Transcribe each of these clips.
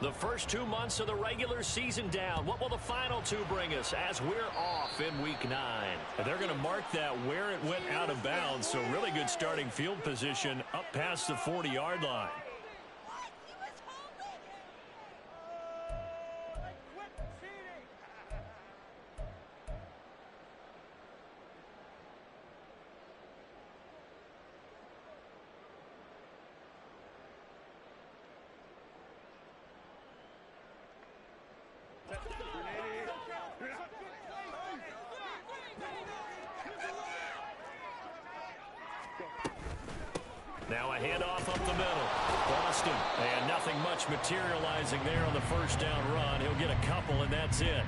The first 2 months of the regular season down. What will the final two bring us as we're off in Week 9? And they're going to mark that where it went out of bounds, so really good starting field position up past the 40-yard line. Now a handoff up the middle. Boston, and nothing much materializing there on the first down run. He'll get a couple, and that's it.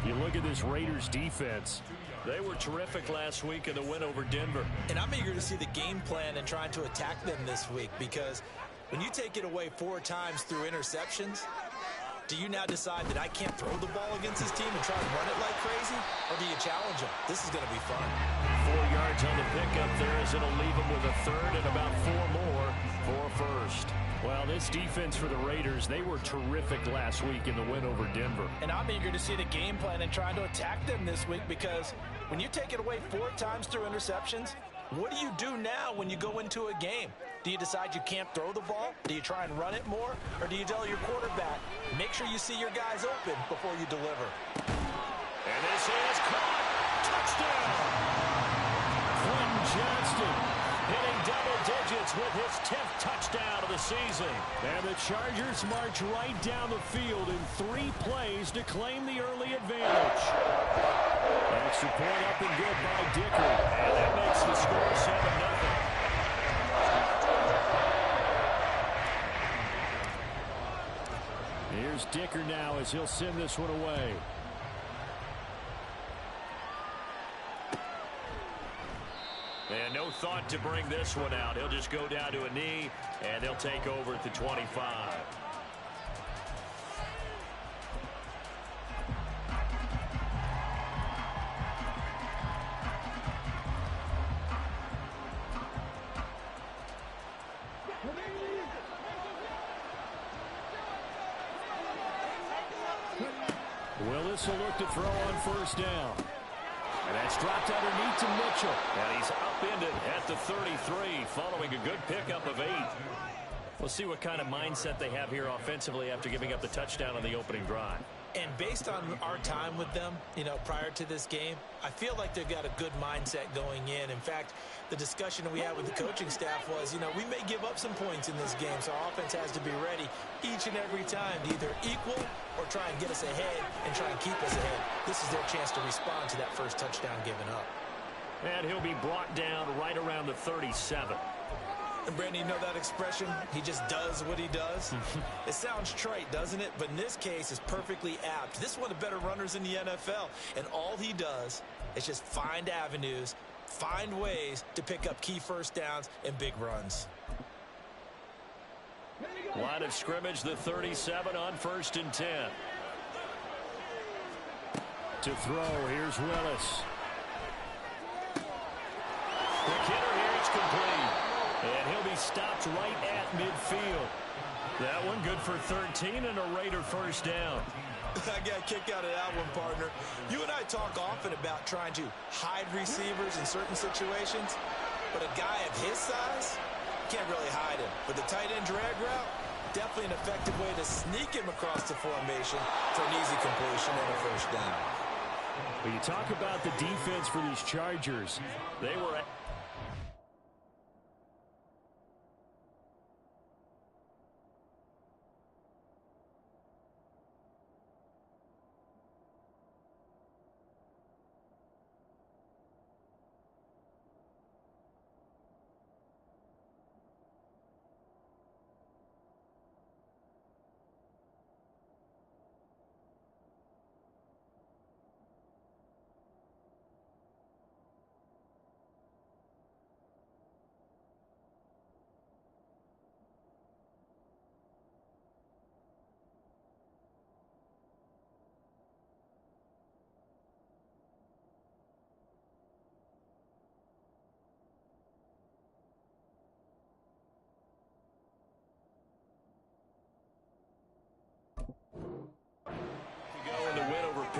You look at this Raiders defense. They were terrific last week in the win over Denver. And I'm eager to see the game plan and trying to attack them this week, because when you take it away 4 times through interceptions, do you now decide that I can't throw the ball against this team and try and run it like crazy? Or do you challenge them? This is going to be fun. 4 yards on the pickup there as it'll leave them with a third and about 4 more for first. Well, this defense for the Raiders, they were terrific last week in the win over Denver. And I'm eager to see the game plan and trying to attack them this week, because when you take it away 4 times through interceptions, what do you do now when you go into a game? Do you decide you can't throw the ball? Do you try and run it more? Or do you tell your quarterback, make sure you see your guys open before you deliver? And this is caught. Touchdown. Quentin Johnston hitting double digits with his 10th touchdown of the season. And the Chargers march right down the field in 3 plays to claim the early advantage. Extra point up and good by Dicker. And that makes the score 7-0. Here's Dicker now as he'll send this one away. And no thought to bring this one out. He'll just go down to a knee, and they'll take over at the 25. Willis will look to throw on first down. And that's dropped underneath to Mitchell. And he's upended at the 33 following a good pickup of 8. We'll see what kind of mindset they have here offensively after giving up the touchdown on the opening drive. And based on our time with them, prior to this game, I feel like they've got a good mindset going in. In fact, the discussion we had with the coaching staff was, we may give up some points in this game, so our offense has to be ready each and every time to either equal or try and get us ahead and try and keep us ahead. This is their chance to respond to that first touchdown given up. And he'll be brought down right around the 37. And Brandon, you know that expression? He just does what he does. It sounds trite, doesn't it? But in this case, it's perfectly apt. This is one of the better runners in the NFL. And all he does is just find avenues, find ways to pick up key first downs and big runs. Line of scrimmage, the 37 on 1st and 10. To throw, here's Willis. The kidder here, it's complete. And he'll be stopped right at midfield. That one good for 13 and a Raider first down. I got a kick out of that one, partner. You and I talk often about trying to hide receivers in certain situations, but a guy of his size can't really hide him. But the tight end drag route, definitely an effective way to sneak him across the formation for an easy completion and a first down. When you talk about the defense for these Chargers, they were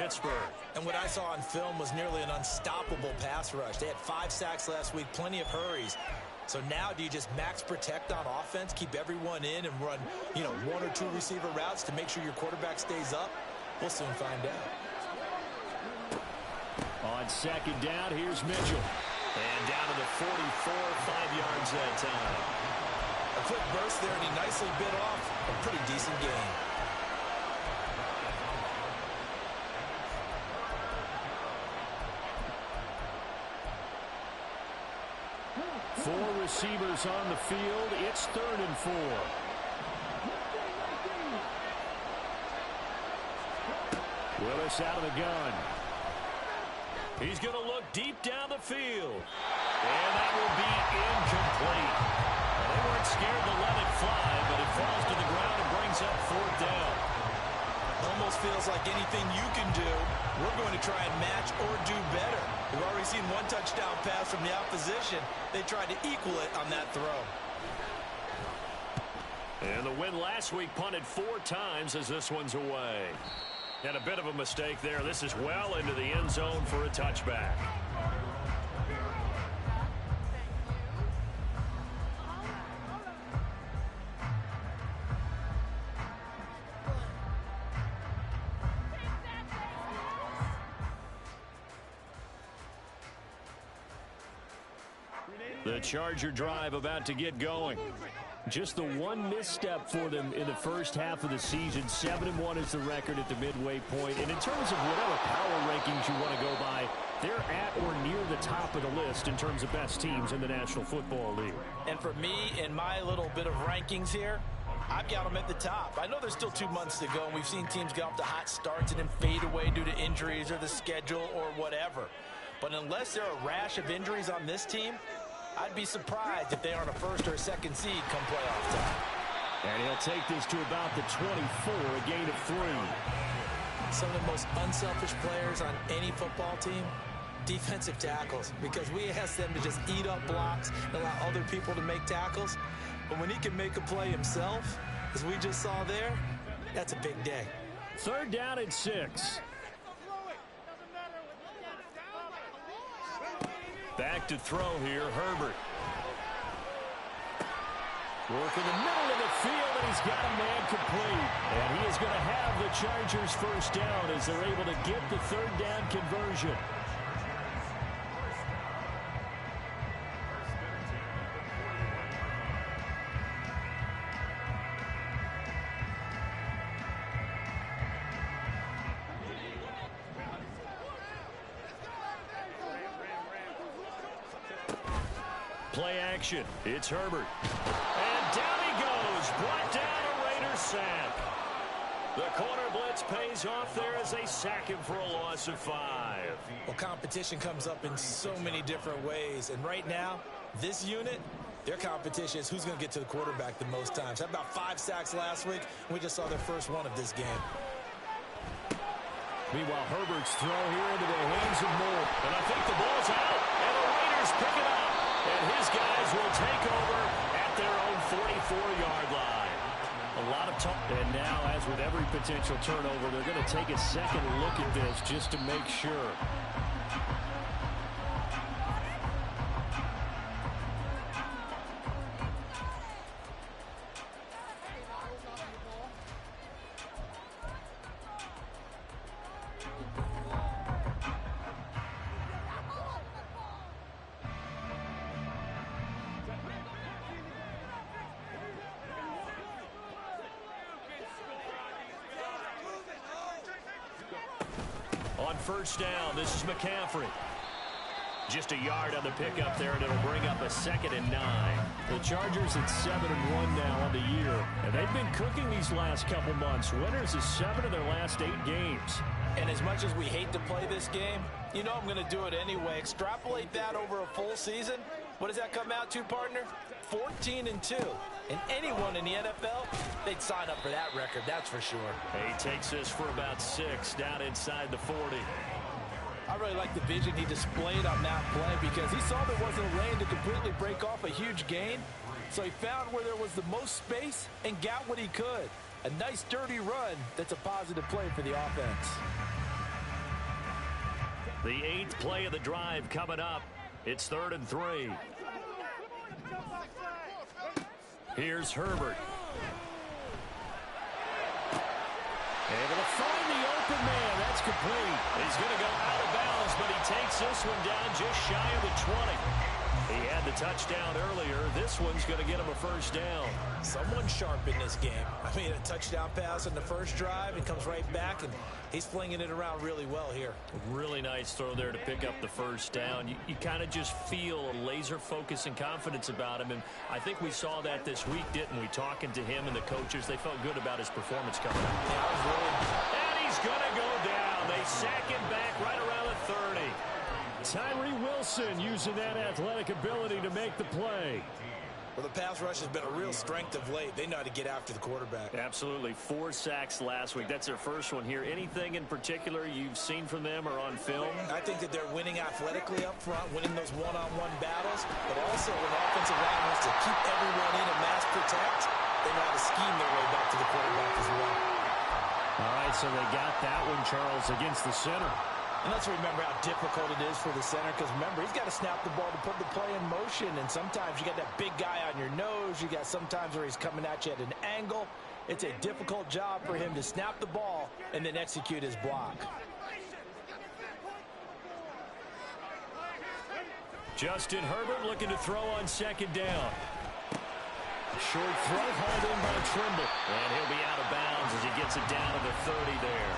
Pittsburgh. And what I saw on film was nearly an unstoppable pass rush. They had 5 sacks last week, plenty of hurries. So now do you just max protect on offense, keep everyone in and run, 1 or 2 receiver routes to make sure your quarterback stays up? We'll soon find out. On second down, here's Mitchell. And down to the 44, 5 yards that time. A quick burst there, and he nicely bit off a pretty decent gain. 4 receivers on the field. It's 3rd and 4. Willis out of the gun. He's going to look deep down the field. And that will be incomplete. They weren't scared to let it fly, but it falls to the ground and brings up 4th down. Almost feels like anything you can do, we're going to try and match or do better. We've already seen 1 touchdown pass from the opposition. They tried to equal it on that throw. And the win last week punted 4 times as this one's away. And a bit of a mistake there. This is well into the end zone for a touchback. The Charger drive about to get going. Just the 1 misstep for them in the first half of the season. 7-1 is the record at the midway point. And in terms of whatever power rankings you want to go by, they're at or near the top of the list in terms of best teams in the National Football League. And for me, in my little bit of rankings here, I've got them at the top. I know there's still 2 months to go, and we've seen teams get off to hot starts and then fade away due to injuries or the schedule or whatever. But unless there are a rash of injuries on this team, I'd be surprised if they aren't a 1st or a 2nd seed come playoff time. And he'll take this to about the 24, a gain of 3. Some of the most unselfish players on any football team, defensive tackles, because we ask them to just eat up blocks and allow other people to make tackles. But when he can make a play himself, as we just saw there, that's a big day. 3rd down and 6. Back to throw here, Herbert. Working the middle of the field, and he's got a man complete. And he is going to have the Chargers 1st down as they're able to get the 3rd down conversion. Play action. It's Herbert. And down he goes. Brought down a Raider sack. The corner blitz pays off there as they sack him for a loss of 5. Well, competition comes up in so many different ways. And right now, this unit, their competition is who's going to get to the quarterback the most times. Had about 5 sacks last week. We just saw their first one of this game. Meanwhile, Herbert's throw here into the hands of Moore. And I think the ball's out. And the Raiders pick it up. And his guys will take over at their own 44-yard line. A lot of talk. And now, as with every potential turnover, they're going to take a second look at this just to make sure. On 1st down, this is McCaffrey. Just a yard on the pickup there, and it'll bring up a 2nd and 9. The Chargers at 7-1 now on the year, and they've been cooking these last couple months. Winners of 7 of their last 8 games. And as much as we hate to play this game, you know I'm going to do it anyway. Extrapolate that over a full season. What does that come out to, partner? 14-2. And anyone in the NFL, they'd sign up for that record, that's for sure. He takes this for about 6 down inside the 40. I really like the vision he displayed on that play because he saw there wasn't a lane to completely break off a huge gain. So he found where there was the most space and got what he could. A nice, dirty run that's a positive play for the offense. The 8th play of the drive coming up. It's 3rd and 3. Here's Herbert. Able to find the open man. That's complete. He's going to go out of bounds, but he takes this one down just shy of the 20. He had the touchdown earlier. This one's going to get him a first down. Someone sharp in this game. I mean, a touchdown pass on the first drive. It comes right back, and he's flinging it around really well here. Really nice throw there to pick up the first down. You kind of just feel a laser focus and confidence about him, and I think we saw that this week, didn't we? Talking to him and the coaches, they felt good about his performance coming up. Yeah, I was really... And he's going to go down. They sack him back right around the 30. Tyree Wilson using that athletic ability to make the play. Well, the pass rush has been a real strength of late. They know how to get after the quarterback. Absolutely. 4 sacks last week. That's their first one here. Anything in particular you've seen from them or on film? I think that they're winning athletically up front, winning those one-on-one battles, but also when offensive line wants to keep everyone in and mass protect, they know how to scheme their way back to the quarterback as well. All right, so they got that one, Charles, against the center. And let's remember how difficult it is for the center, because remember, he's got to snap the ball to put the play in motion, and sometimes you got that big guy on your nose. You got sometimes where he's coming at you at an angle. It's a difficult job for him to snap the ball and then execute his block. Justin Herbert looking to throw on 2nd down. Short throw hauled in by Trimble. And he'll be out of bounds as he gets it down to the 30 there.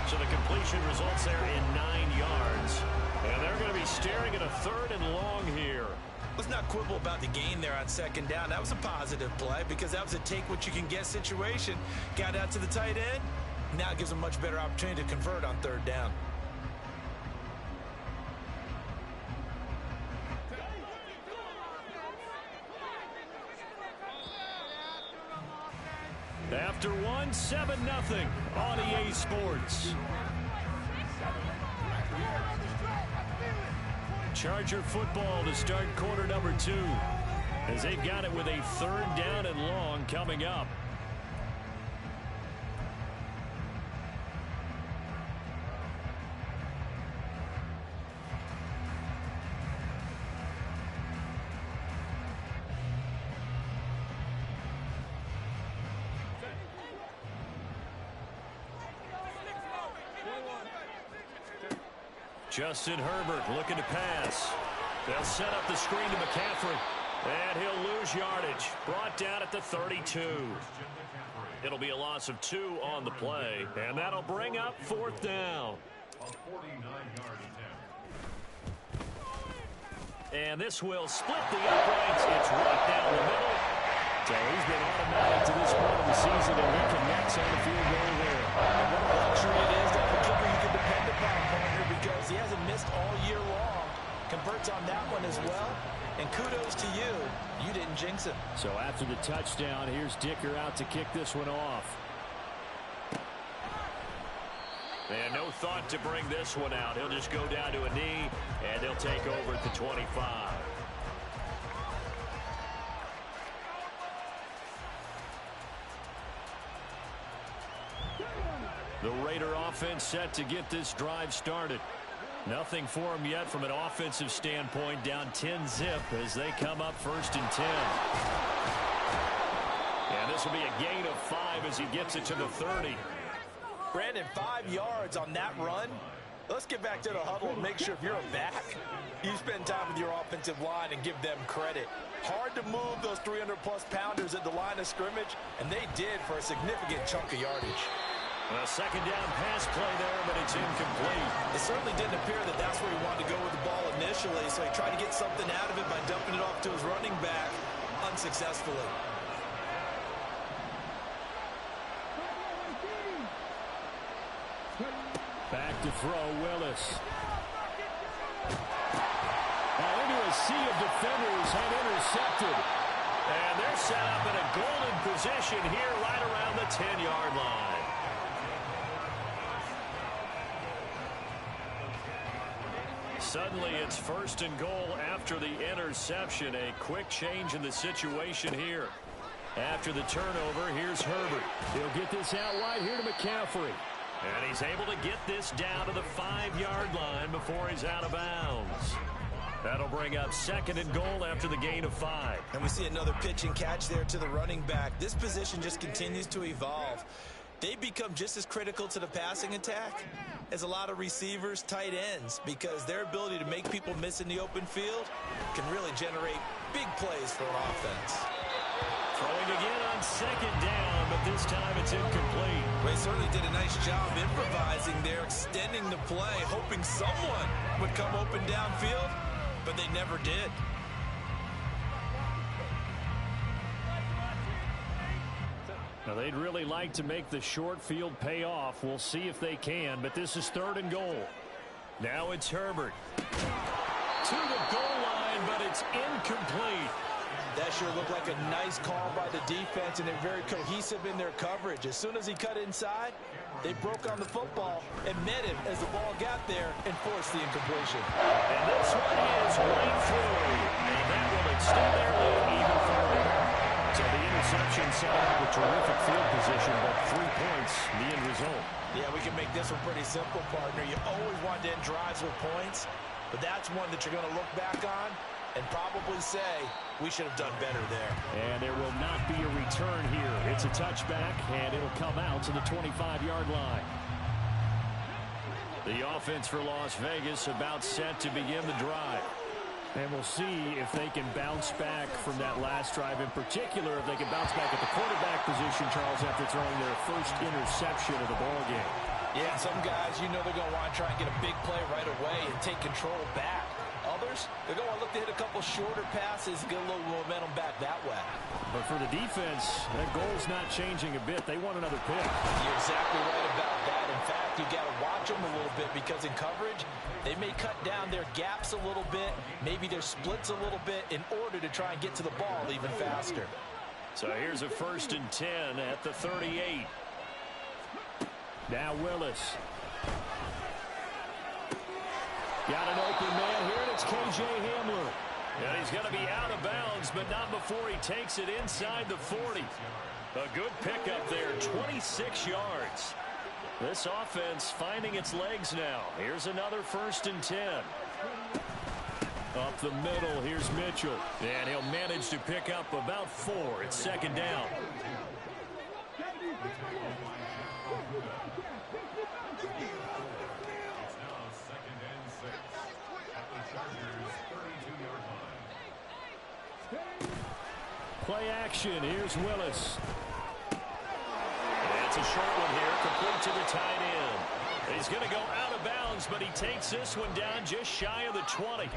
So the completion results there in 9 yards. And they're going to be staring at a 3rd and long here. Let's not quibble about the gain there on 2nd down. That was a positive play because that was a take-what-you-can-get situation. Got out to the tight end. Now it gives them a much better opportunity to convert on 3rd down. After 1, 7-0 on EA Sports. Charger football to start quarter number 2, as they've got it with a 3rd down and long coming up. Justin Herbert looking to pass. They'll set up the screen to McCaffrey. And he'll lose yardage. Brought down at the 32. It'll be a loss of 2 on the play. And that'll bring up 4th down. And this will split the uprights. It's right down the middle. So he's been automatic to this point of the season, and he connects on the field goal there. And what a luxury it is to have a kicker you can depend upon, partner, because he hasn't missed all year long. Converts on that one as well. And kudos to you. You didn't jinx him. So after the touchdown, here's Dicker out to kick this one off. And no thought to bring this one out. He'll just go down to a knee, and he'll take over at the 25. The Raider offense set to get this drive started. Nothing for them yet from an offensive standpoint. Down 10-zip as they come up 1st and 10. And this will be a gain of 5 as he gets it to the 30. Brandon, 5 yards on that run. Let's get back to the huddle and make sure if you're a back, you spend time with your offensive line and give them credit. Hard to move those 300-plus pounders at the line of scrimmage, and they did for a significant chunk of yardage. A 2nd down pass play there, but it's incomplete. It certainly didn't appear that that's where he wanted to go with the ball initially, so he tried to get something out of it by dumping it off to his running back unsuccessfully. Back to throw, Willis. Now into a sea of defenders and intercepted. And they're set up in a golden position here right around the 10-yard line. Suddenly it's 1st and goal after the interception. A quick change in the situation here. After the turnover, here's Herbert. He'll get this out wide here to McCaffrey. And he's able to get this down to the 5-yard line before he's out of bounds. That'll bring up 2nd and goal after the gain of 5. And we see another pitch and catch there to the running back. This position just continues to evolve. They become just as critical to the passing attack as a lot of receivers, tight ends, because their ability to make people miss in the open field can really generate big plays for an offense. Throwing again on 2nd down, but this time it's incomplete. They certainly did a nice job improvising there, extending the play, hoping someone would come open downfield, but they never did. Now, they'd really like to make the short field pay off. We'll see if they can, but this is 3rd and goal. Now it's Herbert. To the goal line, but it's incomplete. That sure looked like a nice call by the defense, and they're very cohesive in their coverage. As soon as he cut inside, they broke on the football and met him as the ball got there and forced the incompletion. And this one is right through. And that will extend their lead even further. So the interception set up a terrific field position, but 3 points, the end result. Yeah, we can make this one pretty simple, partner. You always want to end drives with points, but that's one that you're going to look back on and probably say, we should have done better there. And there will not be a return here. It's a touchback, and it'll come out to the 25-yard line. The offense for Las Vegas about set to begin the drive. And we'll see if they can bounce back from that last drive. In particular, if they can bounce back at the quarterback position, Charles, after throwing their first interception of the ballgame. Yeah, some guys, you know they're going to want to try and get a big play right away and take control back. Others, they're going to look to hit a couple shorter passes, get a little momentum back that way. But for the defense, that goal's not changing a bit. They want another pick. You're exactly right about that. In fact, you got to watch them a little bit because in coverage, they may cut down their gaps a little bit, maybe their splits a little bit in order to try and get to the ball even faster. So here's a 1st and 10 at the 38. Now Willis. Got an open man here, and it's K.J. Hamler. And he's going to be out of bounds, but not before he takes it inside the 40. A good pickup there, 26 yards. This offense finding its legs now. Here's another 1st and 10. Up the middle, here's Mitchell. And he'll manage to pick up about 4. It's 2nd down. Play action. Here's Willis. It's a short one here, complete to the tight end. He's going to go out of bounds, but he takes this one down just shy of the 20.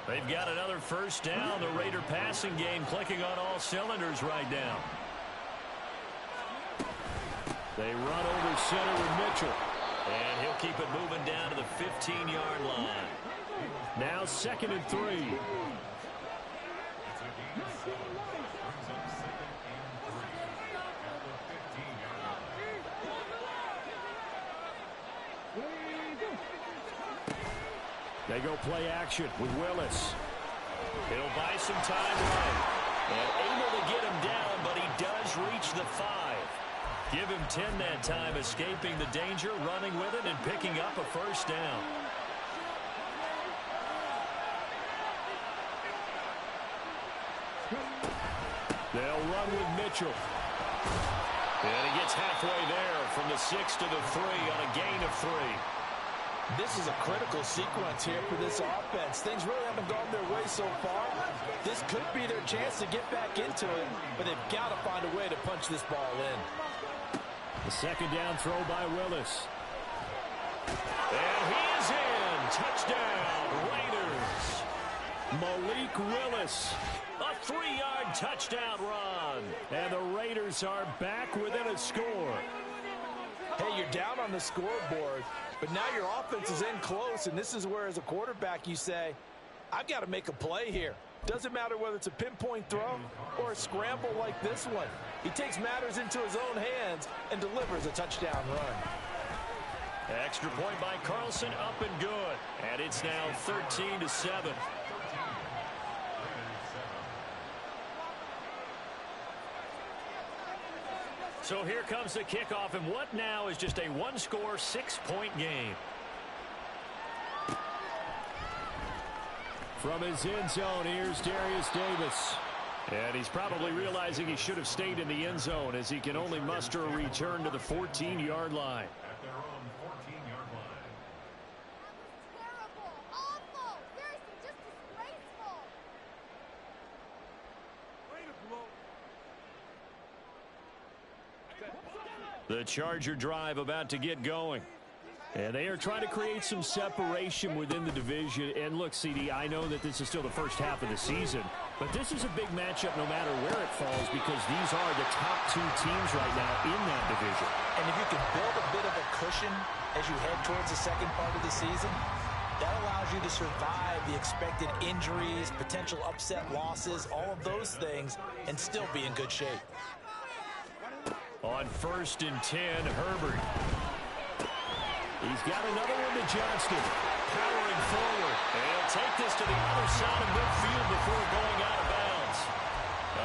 They've got another 1st down. The Raider passing game clicking on all cylinders right now. They run over center with Mitchell. And he'll keep it moving down to the 15-yard line. Now 2nd and 3. They go play action with Willis. He'll buy some time right. And able to get him down, but he does reach the 5. Give him 10 that time, escaping the danger, running with it, and picking up a 1st down. They'll run with Mitchell. And he gets halfway there from the 6 to the 3 on a gain of 3. This is a critical sequence here for this offense. Things really haven't gone their way so far. This could be their chance to get back into it, but they've got to find a way to punch this ball in. The 2nd down throw by Willis. And he is in. Touchdown, Raiders. Malik Willis. A 3-yard touchdown run. And the Raiders are back within a score. Hey, you're down on the scoreboard, but now your offense is in close, and this is where, as a quarterback, you say, I've got to make a play here. Doesn't matter whether it's a pinpoint throw or a scramble like this one. He takes matters into his own hands and delivers a touchdown run. Extra point by Carlson, up and good. And it's now 13-7. So here comes the kickoff, and what now is just a one-score, 6-point game. From his end zone, here's Darius Davis. And he's probably realizing he should have stayed in the end zone as he can only muster a return to the 14-yard line. At their own 14-yard line. Terrible, awful, seriously, just disgraceful. Way to blow. The Charger drive about to get going. And they are trying to create some separation within the division. And look, CD, I know that this is still the first half of the season, but this is a big matchup no matter where it falls because these are the top two teams right now in that division. And if you can build a bit of a cushion as you head towards the second part of the season, that allows you to survive the expected injuries, potential upset losses, all of those things, and still be in good shape. On 1st and 10, Herbert. He's got another one to Johnston. Powering forward. And he'll take this to the other side of midfield before going out of bounds.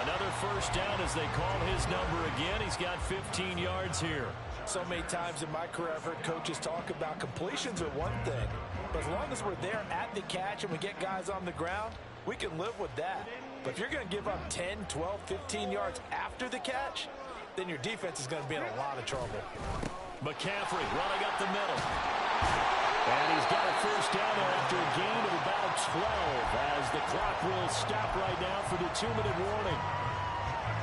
Another first down as they call his number again. He's got 15 yards here. So many times in my career I've heard coaches talk about completions are one thing. But as long as we're there at the catch and we get guys on the ground, we can live with that. But if you're going to give up 10, 12, 15 yards after the catch, then your defense is going to be in a lot of trouble. McCaffrey running up the middle. And he's got a first down there after a gain of about 12 as the clock will stop right now for the 2-minute warning.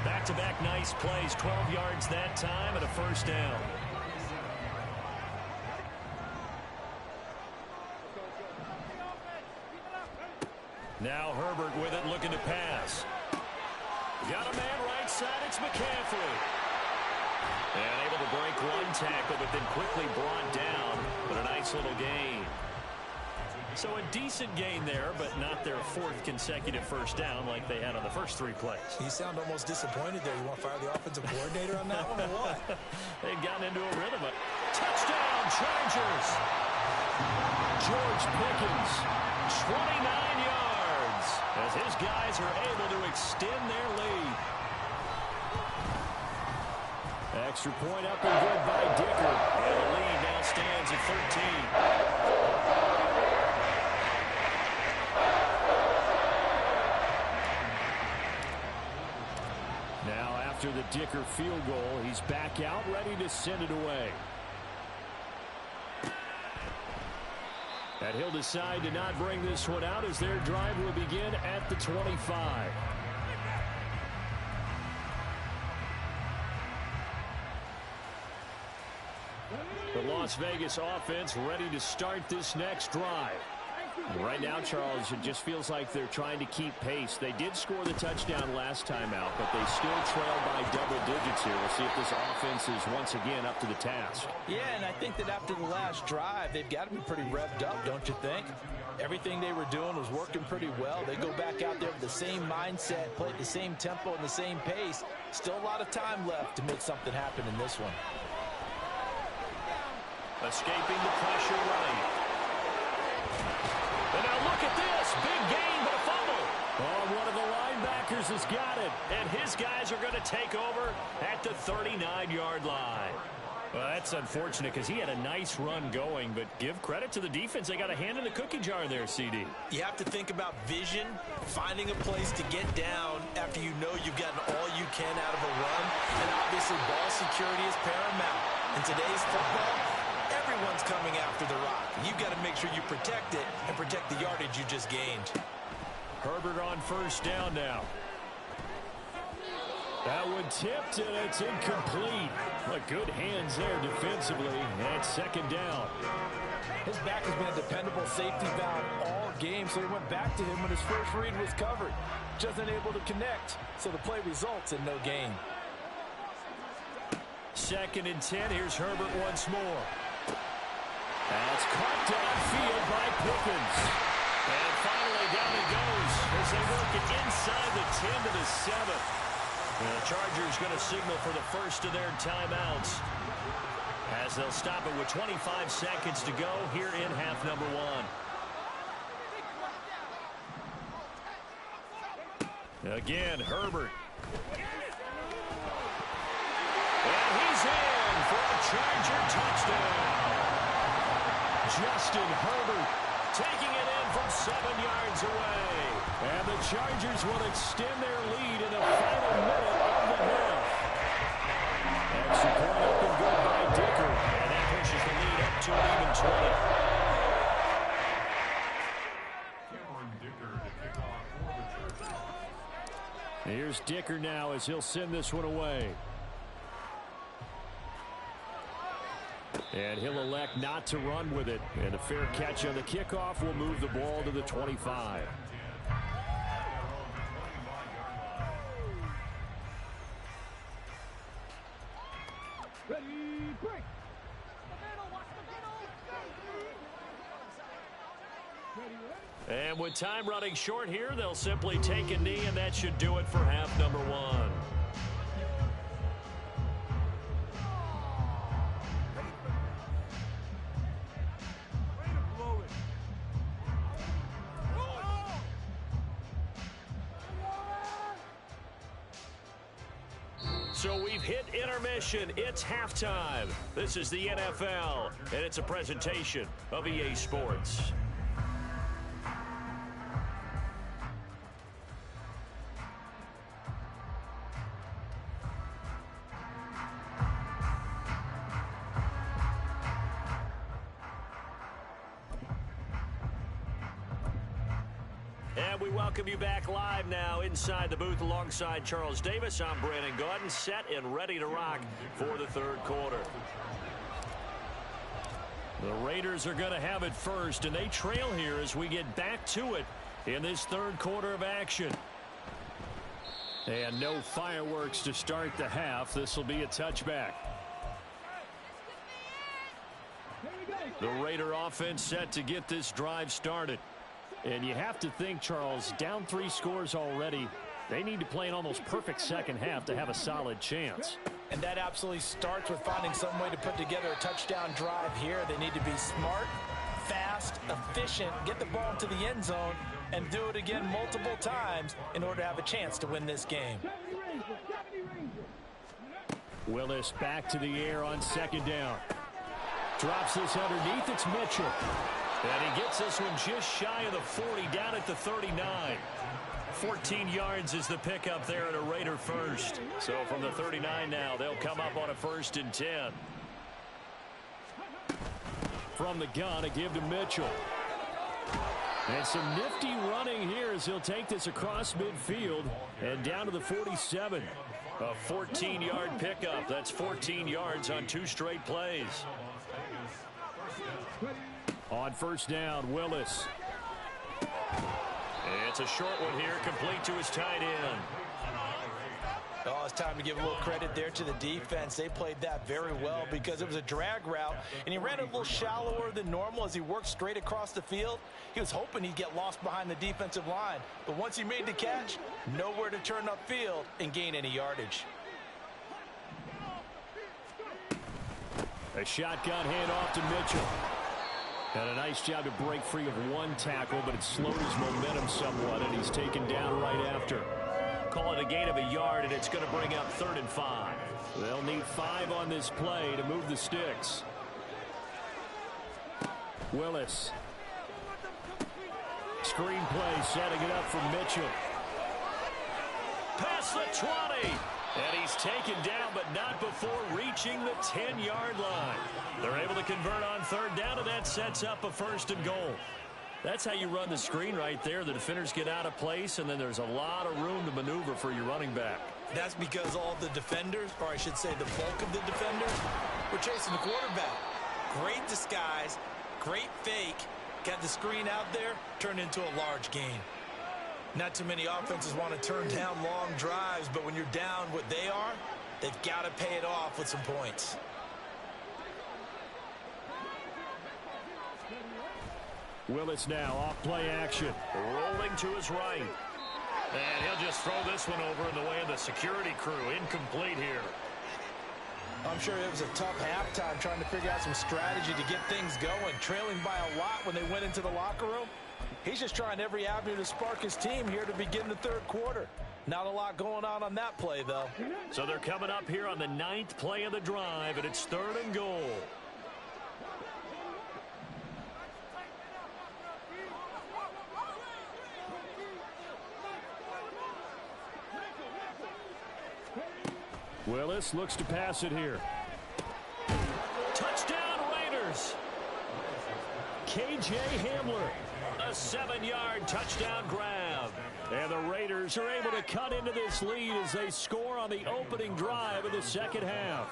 Back-to-back nice plays, 12 yards that time and a first down. Now Herbert with it looking to pass. Got a man right side, it's McCaffrey. And able to break one tackle, but then quickly brought down. But a nice little gain. So a decent gain there, but not their 4th consecutive first down like they had on the first 3 plays. You sound almost disappointed there. You want to fire the offensive coordinator on that one or what? They've gotten into a rhythm. Touchdown, Chargers. George Pickens, 29 yards, as his guys are able to extend their lead. Extra point up and good by Dicker. And the lead now stands at 13. Now after the Dicker field goal, he's back out ready to send it away. And he'll decide to not bring this one out as their drive will begin at the 25. The Las Vegas offense ready to start this next drive. Right now, Charles, it just feels like they're trying to keep pace. They did score the touchdown last time out, but they still trail by double digits here. We'll see if this offense is once again up to the task. Yeah, and I think that after the last drive, they've got to be pretty revved up, don't you think? Everything they were doing was working pretty well. They go back out there with the same mindset, play at the same tempo and the same pace. Still a lot of time left to make something happen in this one. Escaping the pressure right. And now look at this. Big gain, but a fumble. Oh, one of the linebackers has got it. And his guys are going to take over at the 39-yard line. Well, that's unfortunate because he had a nice run going, but give credit to the defense. They got a hand in the cookie jar there, CD. You have to think about vision, finding a place to get down after you know you've gotten all you can out of a run. And obviously ball security is paramount. In today's football, everyone's coming after the rock. You've got to make sure you protect it and protect the yardage you just gained. Herbert on first down now. That one tipped, and it's incomplete. But good hands there defensively. And second down. His back has been a dependable safety valve all game, so he went back to him when his first read was covered. Just unable to connect, so the play results in no gain. 2nd and 10. Here's Herbert once more. That's caught downfield by Pickens. And finally down it goes as they work it inside the 10 to the 7. And the Chargers going to signal for the first of their timeouts as they'll stop it with 25 seconds to go here in half number 1. Again, Herbert. And Charger touchdown. Justin Herbert taking it in from 7 yards away. And the Chargers will extend their lead in the final minute of the half. Extra point up and good by Dicker. And that pushes the lead up to an even 20. Here's Dicker now as he'll send this one away. And he'll elect not to run with it. And a fair catch on the kickoff will move the ball to the 25. Ready, break. And with time running short here, they'll simply take a knee, and that should do it for half number one. So we've hit intermission. It's halftime. This is the NFL, and it's a presentation of EA Sports. And we welcome you back live now inside the booth alongside Charles Davis. I'm Brandon Gaudin, set and ready to rock for the third quarter. The Raiders are going to have it first, and they trail here as we get back to it in this third quarter of action. And no fireworks to start the half. This will be a touchback. The Raider offense set to get this drive started. And you have to think, Charles, down 3 scores already. They need to play an almost perfect second half to have a solid chance. And that absolutely starts with finding some way to put together a touchdown drive here. They need to be smart, fast, efficient, get the ball into the end zone, and do it again multiple times in order to have a chance to win this game. Willis back to the air on second down. Drops this underneath. It's Mitchell. And he gets this one just shy of the 40, down at the 39. 14 yards is the pickup there at a Raider first. So from the 39 now, they'll come up on a 1st and 10. From the gun, a give to Mitchell. And some nifty running here as he'll take this across midfield and down to the 47. A 14-yard pickup. That's 14 yards on 2 straight plays. On first down, Willis. It's a short one here, complete to his tight end. Oh, it's time to give a little credit there to the defense. They played that very well because it was a drag route, and he ran a little shallower than normal as he worked straight across the field. He was hoping he'd get lost behind the defensive line, but once he made the catch, nowhere to turn upfield and gain any yardage. A shotgun handoff to Mitchell. And a nice job to break free of 1 tackle, but it slowed his momentum somewhat, and he's taken down right after. Call it a gain of a yard, and it's going to bring up 3rd and 5. They'll need 5 on this play to move the sticks. Willis. Screen play, setting it up for Mitchell. Past the 20. And he's taken down, but not before reaching the 10-yard line. They're able to convert on 3rd down, and that sets up a 1st and goal. That's how you run the screen right there. The defenders get out of place, and then there's a lot of room to maneuver for your running back. That's because all the defenders, or I should say the bulk of the defenders, were chasing the quarterback. Great disguise, great fake, got the screen out there, turned into a large gain. Not too many offenses want to turn down long drives, but when you're down what they are, they've got to pay it off with some points. Willis now off play action. Rolling to his right. And he'll just throw this one over in the way of the security crew. Incomplete here. I'm sure it was a tough halftime trying to figure out some strategy to get things going. Trailing by a lot when they went into the locker room. He's just trying every avenue to spark his team here to begin the third quarter. Not a lot going on that play, though. So they're coming up here on the 9th play of the drive, and it's 3rd and goal. Willis looks to pass it here. Touchdown Raiders. KJ Hamler, a 7-yard touchdown grab. And the Raiders are able to cut into this lead as they score on the opening drive of the second half.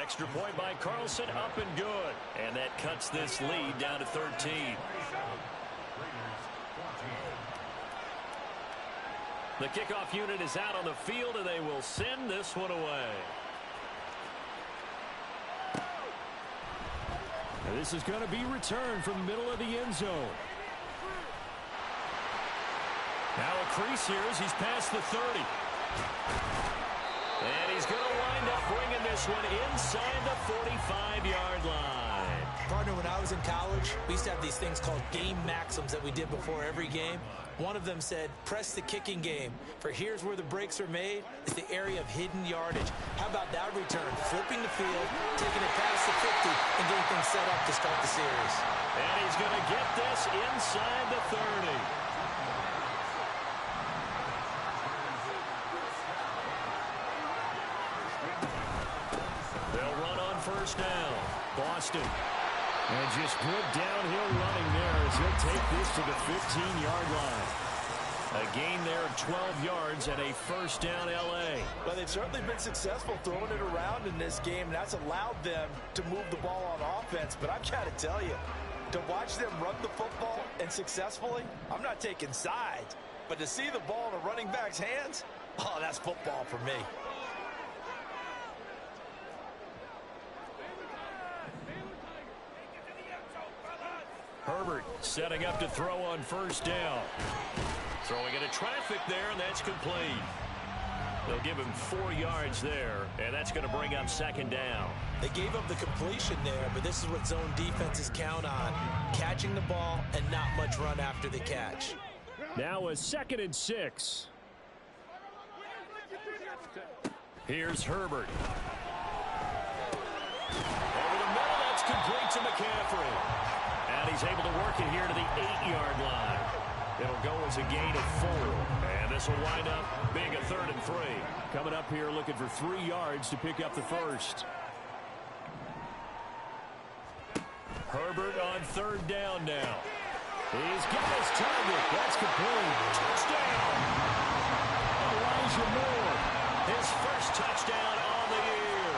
Extra point by Carlson, up and good. And that cuts this lead down to 13. The kickoff unit is out on the field, and they will send this one away. And this is going to be returned from the middle of the end zone. Now a crease here as he's past the 30. And he's going to wind up bringing this one inside the 45-yard line. Partner, when I was in college, we used to have these things called game maxims that we did before every game. One of them said, press the kicking game, for here's where the breaks are made. It's the area of hidden yardage. How about that return? Flipping the field, taking it past the 50, and getting things set up to start the series. And he's going to get this inside the 30. They'll run on first down. Boston. And just good downhill running there as he'll take this to the 15-yard line. A gain there of 12 yards and a first down L.A. Well, they've certainly been successful throwing it around in this game, and that's allowed them to move the ball on offense. But I've got to tell you, to watch them run the football and successfully, I'm not taking sides. But to see the ball in a running back's hands, oh, that's football for me. Herbert setting up to throw on first down. Throwing into traffic there, and that's complete. They'll give him 4 yards there, and that's going to bring up second down. They gave up the completion there, but this is what zone defenses count on. Catching the ball and not much run after the catch. Now a 2nd and 6. Here's Herbert. Over the middle, that's complete to McCaffrey. And he's able to work it here to the 8-yard line. It'll go as a gain of 4. And this will wind up being a 3rd and 3. Coming up here looking for 3 yards to pick up the first. Herbert on 3rd down now. He's got his target. That's complete. Touchdown. Elijah Moore. His first touchdown on the year.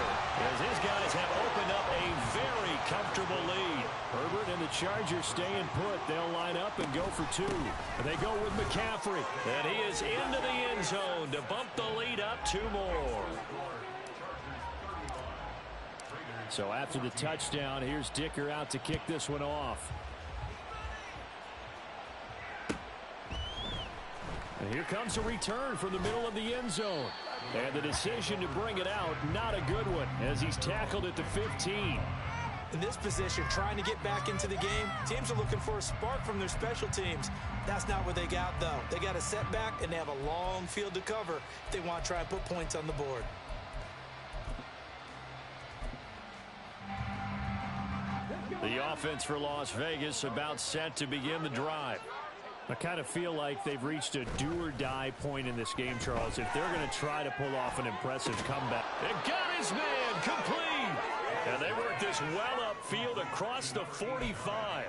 As his guys have opened up a very comfortable lead. Herbert and the Chargers staying put. They'll line up and go for 2. And they go with McCaffrey. And he is into the end zone to bump the lead up 2 more. So after the touchdown, here's Dicker out to kick this one off. And here comes a return from the middle of the end zone. And the decision to bring it out, not a good one, as he's tackled at the 15. In this position, trying to get back into the game, teams are looking for a spark from their special teams. That's not what they got, though. They got a setback, and they have a long field to cover if they want to try and put points on the board. The offense for Las Vegas about set to begin the drive. I kind of feel like they've reached a do-or-die point in this game, Charles, if they're going to try to pull off an impressive comeback. And got his man complete. And they work this well upfield across the 45.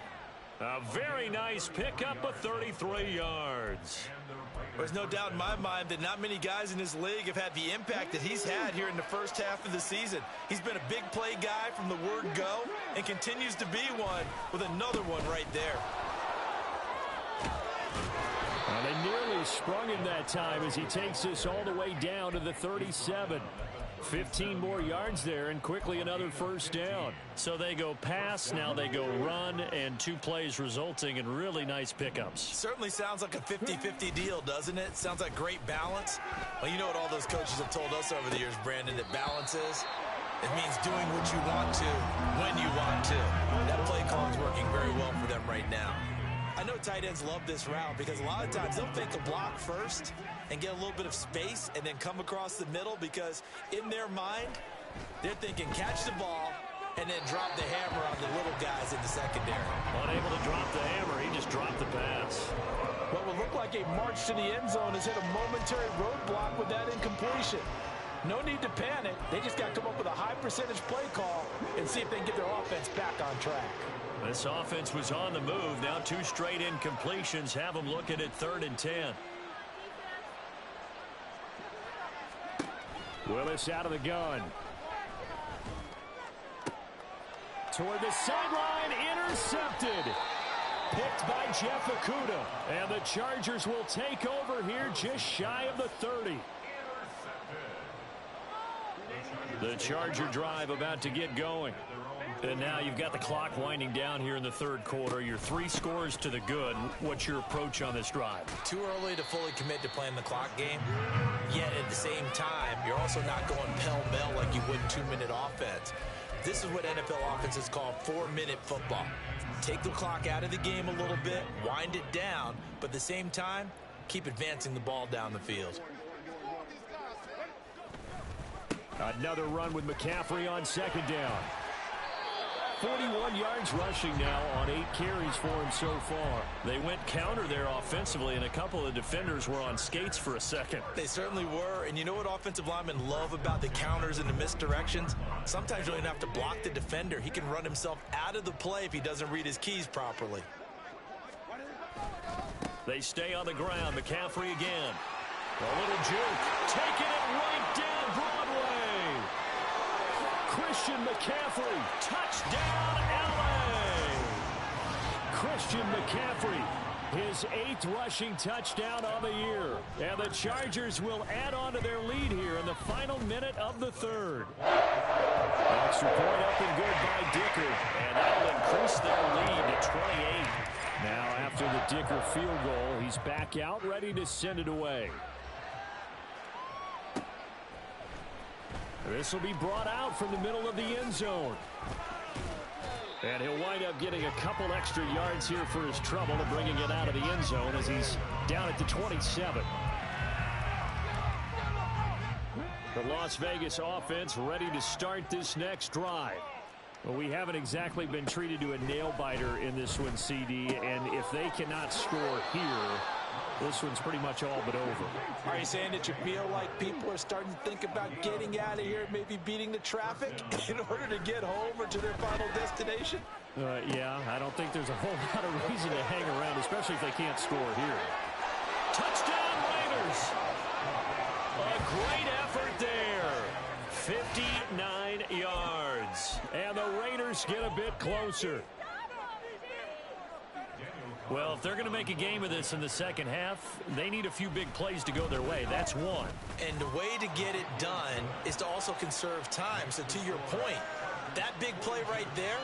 A very nice pickup of 33 yards. There's no doubt in my mind that not many guys in this league have had the impact that he's had here in the first half of the season. He's been a big play guy from the word go and continues to be one with another one right there. Well, they nearly sprung him that time as he takes this all the way down to the 37. 15 more yards there and quickly another first down. So they go pass, now they go run, and 2 plays resulting in really nice pickups. Certainly sounds like a 50-50 deal, doesn't it? Sounds like great balance. Well, you know what all those coaches have told us over the years, Brandon, that balance is? It means doing what you want to, when you want to. That play call is working very well for them right now. I know tight ends love this route because a lot of times they'll fake a block first and get a little bit of space and then come across the middle because in their mind, they're thinking catch the ball and then drop the hammer on the little guys in the secondary. Unable to drop the hammer, he just dropped the pass. What would look like a march to the end zone has hit a momentary roadblock with that incompletion. No need to panic. They just got to come up with a high percentage play call and see if they can get their offense back on track. This offense was on the move. Now 2 straight incompletions have them looking at 3rd and 10. Willis out of the gun. Toward the sideline, intercepted. Picked by Jeff Okudah. And the Chargers will take over here just shy of the 30. The Charger drive about to get going. And now you've got the clock winding down here in the 3rd quarter. You're 3 scores to the good. What's your approach on this drive? Too early to fully commit to playing the clock game. Yet at the same time, you're also not going pell-mell like you would in 2-minute offense. This is what NFL offenses call 4-minute football. Take the clock out of the game a little bit, wind it down, but at the same time, keep advancing the ball down the field. Another run with McCaffrey on 2nd down. 41 yards rushing now on 8 carries for him so far. They went counter there offensively, and a couple of defenders were on skates for a second. They certainly were, and you know what offensive linemen love about the counters and the misdirections? Sometimes you don't even have to block the defender. He can run himself out of the play if he doesn't read his keys properly. They stay on the ground. McCaffrey again. A little juke. Taking it right down Broadway. Christian McCaffrey, touchdown LA! Christian McCaffrey, his 8th rushing touchdown on the year. And the Chargers will add on to their lead here in the final minute of the 3rd. Extra point up and good by Dicker. And that'll increase their lead to 28. Now after the Dicker field goal, he's back out ready to send it away. This will be brought out from the middle of the end zone. And he'll wind up getting a couple extra yards here for his trouble and bringing it out of the end zone as he's down at the 27. The Las Vegas offense ready to start this next drive. Well, we haven't exactly been treated to a nail-biter in this one, CD, and if they cannot score here, this one's pretty much all but over. Are you saying that you feel like people are starting to think about getting out of here, maybe beating the traffic in order to get home or to their final destination? Yeah, I don't think there's a whole lot of reason to hang around, especially if they can't score here. Touchdown Raiders! A great effort there. 59 yards. And the Raiders get a bit closer. Well, if they're going to make a game of this in the second half, they need a few big plays to go their way. That's one. And the way to get it done is to also conserve time. So to your point, that big play right there,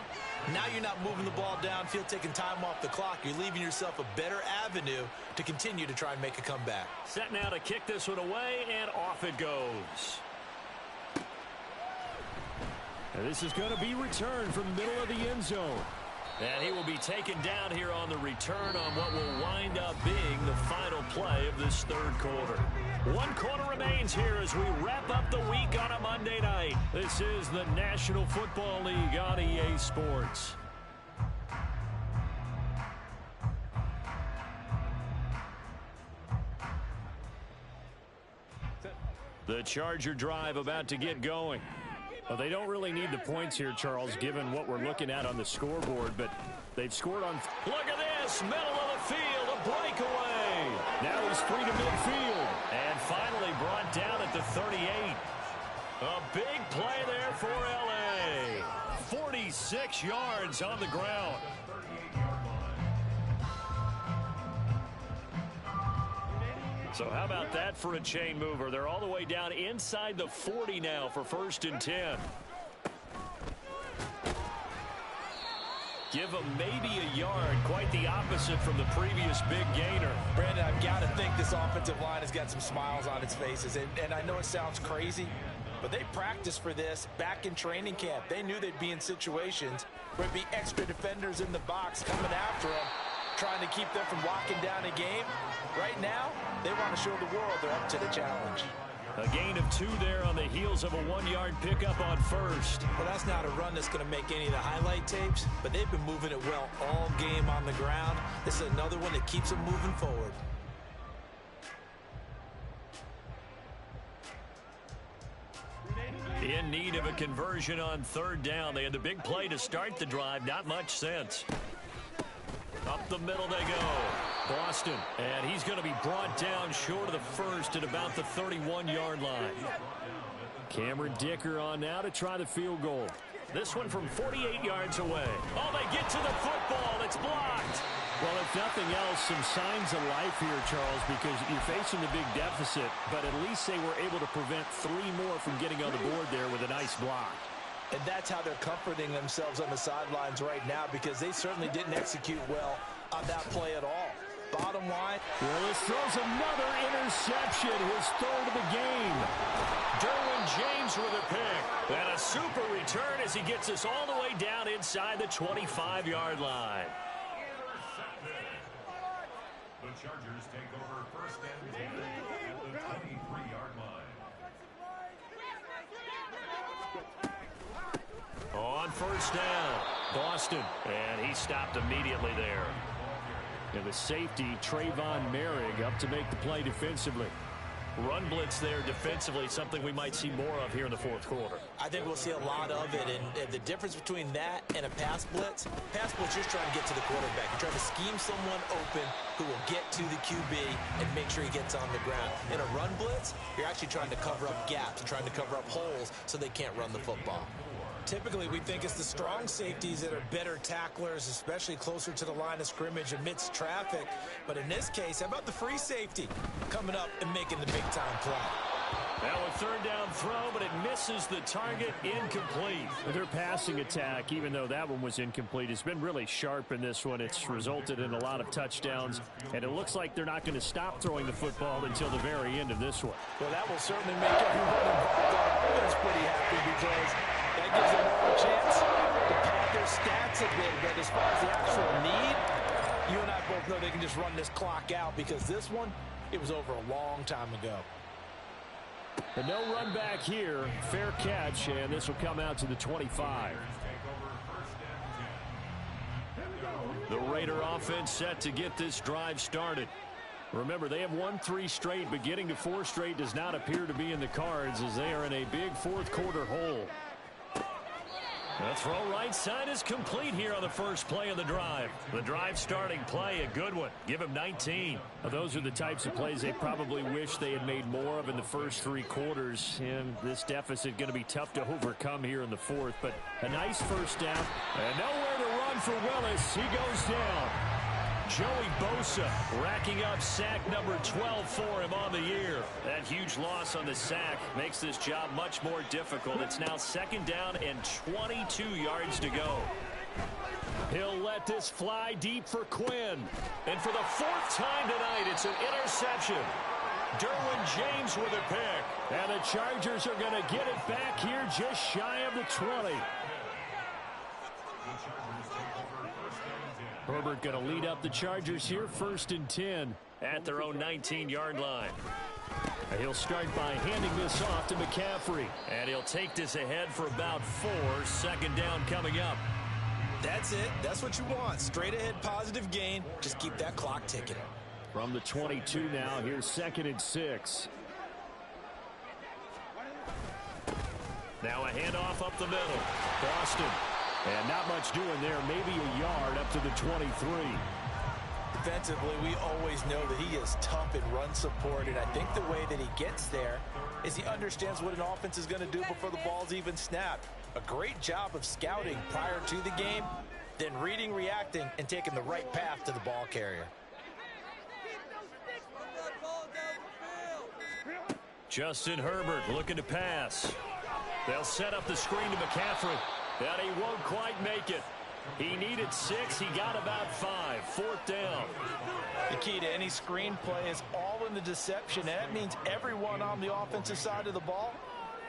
now you're not moving the ball downfield, taking time off the clock. You're leaving yourself a better avenue to continue to try and make a comeback. Set now to kick this one away, and off it goes. And this is going to be returned from the middle of the end zone. And he will be taken down here on the return on what will wind up being the final play of this 3rd quarter. 1 quarter remains here as we wrap up the week on a Monday night. This is the National Football League on EA Sports. The Charger drive about to get going. Well, they don't really need the points here, Charles, given what we're looking at on the scoreboard, but they've scored on... Look at this! Middle of the field, a breakaway! Now he's free to midfield. And finally brought down at the 38. A big play there for L.A. 46 yards on the ground. So how about that for a chain mover? They're all the way down inside the 40 now for 1st and 10. Give them maybe a yard, quite the opposite from the previous big gainer. Brandon, I've got to think this offensive line has got some smiles on its faces. And I know it sounds crazy, but they practiced for this back in training camp. They knew they'd be in situations where it'd be extra defenders in the box coming after them, trying to keep them from locking down a game. Right now, they want to show the world they're up to the challenge. A gain of 2 there on the heels of a 1-yard pickup on first. Well, that's not a run that's going to make any of the highlight tapes, but they've been moving it well all game on the ground. This is another one that keeps them moving forward. In need of a conversion on 3rd down. They had the big play to start the drive. Not much sense. Up the middle they go. Boston. And he's going to be brought down short of the first at about the 31-yard line. Cameron Dicker on now to try the field goal. This one from 48 yards away. Oh, they get to the football. It's blocked. Well, if nothing else, some signs of life here, Charles, because you're facing the big deficit, but at least they were able to prevent 3 more from getting on the board there with a nice block. And that's how they're comforting themselves on the sidelines right now, because they certainly didn't execute well on that play at all. Bottom line. Willis throws another interception, his 3rd of the game. Derwin James with a pick. And a super return as he gets us all the way down inside the 25-yard line. The Chargers take over 1st and 10 at the 23-yard line. On 1st down, Boston. And he stopped immediately there. And the safety, Trayvon Merrick, up to make the play defensively. Run blitz there defensively, something we might see more of here in the 4th quarter. I think we'll see a lot of it, and the difference between that and a pass blitz, you're trying to get to the quarterback. You're trying to scheme someone open who will get to the QB and make sure he gets on the ground. In a run blitz, you're actually trying to cover up gaps, trying to cover up holes so they can't run the football. Typically, we think it's the strong safeties that are better tacklers, especially closer to the line of scrimmage amidst traffic. But in this case, how about the free safety coming up and making the big-time play? Now a 3rd down throw, but it misses the target, incomplete. Their passing attack, even though that one was incomplete, has been really sharp in this one. It's resulted in a lot of touchdowns, and it looks like they're not going to stop throwing the football until the very end of this one. Well, that will certainly make everyone involved on offense pretty happy, because that gives them more of a chance to pad their stats a bit. But as far as the actual need, you and I both know they can just run this clock out, because this one, it was over a long time ago. And no run back here. Fair catch, and this will come out to the 25. The Raider offense set to get this drive started. Remember, they have won 3 straight, but getting to 4 straight does not appear to be in the cards, as they are in a big 4th quarter hole. The throw right side is complete here on the first play of the drive. The drive starting play, a good one. Give him 19. Now, those are the types of plays they probably wish they had made more of in the first 3 quarters. And this deficit going to be tough to overcome here in the 4th. But a nice first down. And nowhere to run for Willis. He goes down. Joey Bosa racking up sack number 12 for him on the year. That huge loss on the sack makes this job much more difficult. It's now 2nd down and 22 yards to go. He'll let this fly deep for Quinn. And for the 4th time tonight, it's an interception. Derwin James with a pick. And the Chargers are going to get it back here just shy of the 20. Herbert going to lead up the Chargers here, 1st and 10 at their own 19-yard line. He'll start by handing this off to McCaffrey. And he'll take this ahead for about 4. 2nd down coming up. That's it. That's what you want. Straight ahead positive gain. Just keep that clock ticking. From the 22 now, here's 2nd and 6. Now a handoff up the middle. Boston. And not much doing there. Maybe a yard up to the 23. Defensively, we always know that he is tough in run support, and I think the way that he gets there is he understands what an offense is going to do before the ball's even snapped. A great job of scouting prior to the game, then reading, reacting, and taking the right path to the ball carrier. Justin Herbert looking to pass. They'll set up the screen to McCaffrey. And he won't quite make it. He needed 6. He got about 5. 4th down. The key to any screen play is all in the deception. And that means everyone on the offensive side of the ball.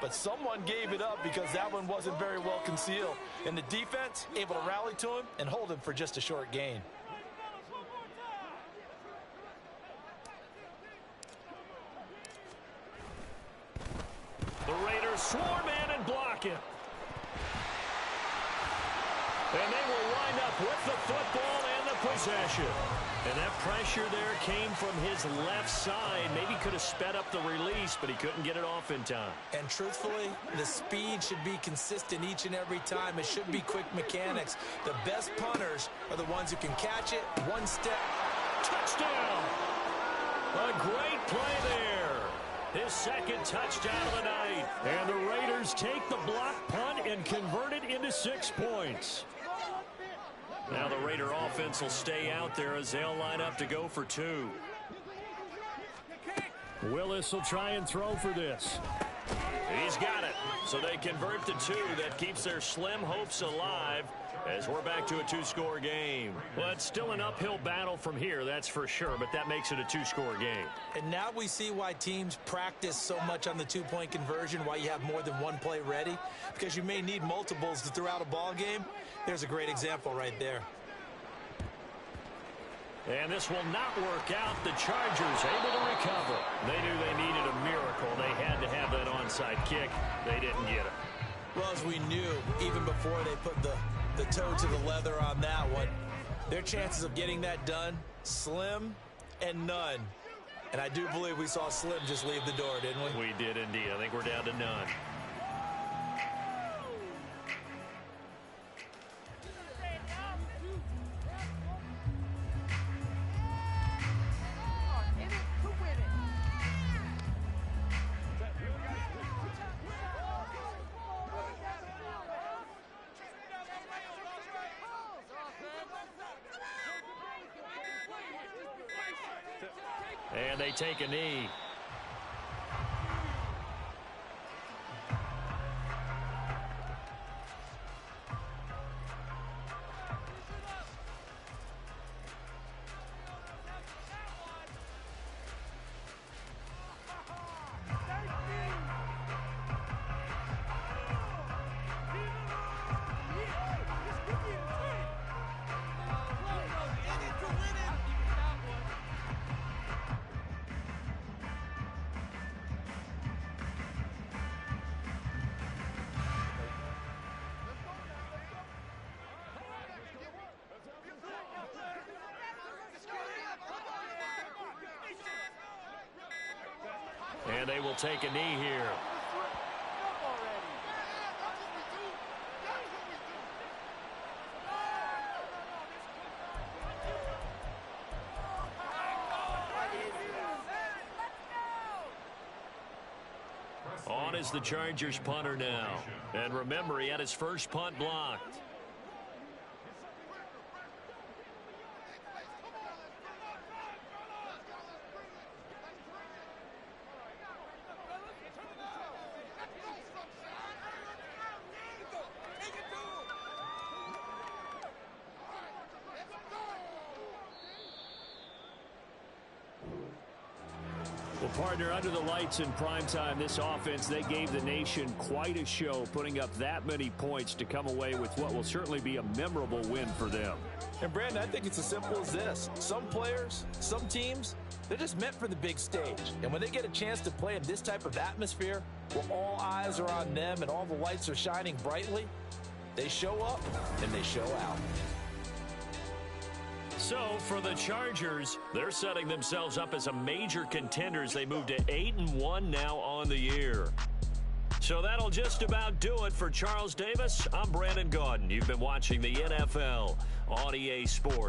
But someone gave it up because that one wasn't very well concealed. And the defense able to rally to him and hold him for just a short gain. swarm in and block it. And they will wind up with the football and the possession. And that pressure there came from his left side. Maybe could have sped up the release, but he couldn't get it off in time. And truthfully, the speed should be consistent each and every time. It should be quick mechanics. The best punters are the ones who can catch it one step. Touchdown! A great play there. His second touchdown of the night. And the Raiders take the block punt and convert it into 6 points. Now the Raider offense will stay out there as they'll line up to go for 2. Willis will try and throw for this. He's got it. So they convert to 2. That keeps their slim hopes alive as we're back to a 2-score game. Well, it's still an uphill battle from here, that's for sure, but that makes it a 2-score game. And now we see why teams practice so much on the 2-point conversion, why you have more than one play ready, because you may need multiples to throw out a ball game. There's a great example right there. And this will not work out. The Chargers able to recover. They knew they needed a miracle. They had to have that onside kick. They didn't get it. Well, as we knew, even before they put the toe to the leather on that one, their chances of getting that done, slim and none. And I do believe we saw Slim just leave the door, didn't we? We did indeed. I think we're down to none. And they take a knee. And they will take a knee here. On is the Chargers punter now. And remember, he had his first punt blocked. Well, partner, under the lights in primetime, this offense, they gave the nation quite a show, putting up that many points to come away with what will certainly be a memorable win for them. And, Brandon, I think it's as simple as this. Some players, some teams, they're just meant for the big stage. And when they get a chance to play in this type of atmosphere, where all eyes are on them and all the lights are shining brightly, they show up and they show out. So for the Chargers, they're setting themselves up as a major contender as they move to 8-1 now on the year. So that'll just about do it for Charles Davis. I'm Brandon Gaudin. You've been watching the NFL on EA Sports.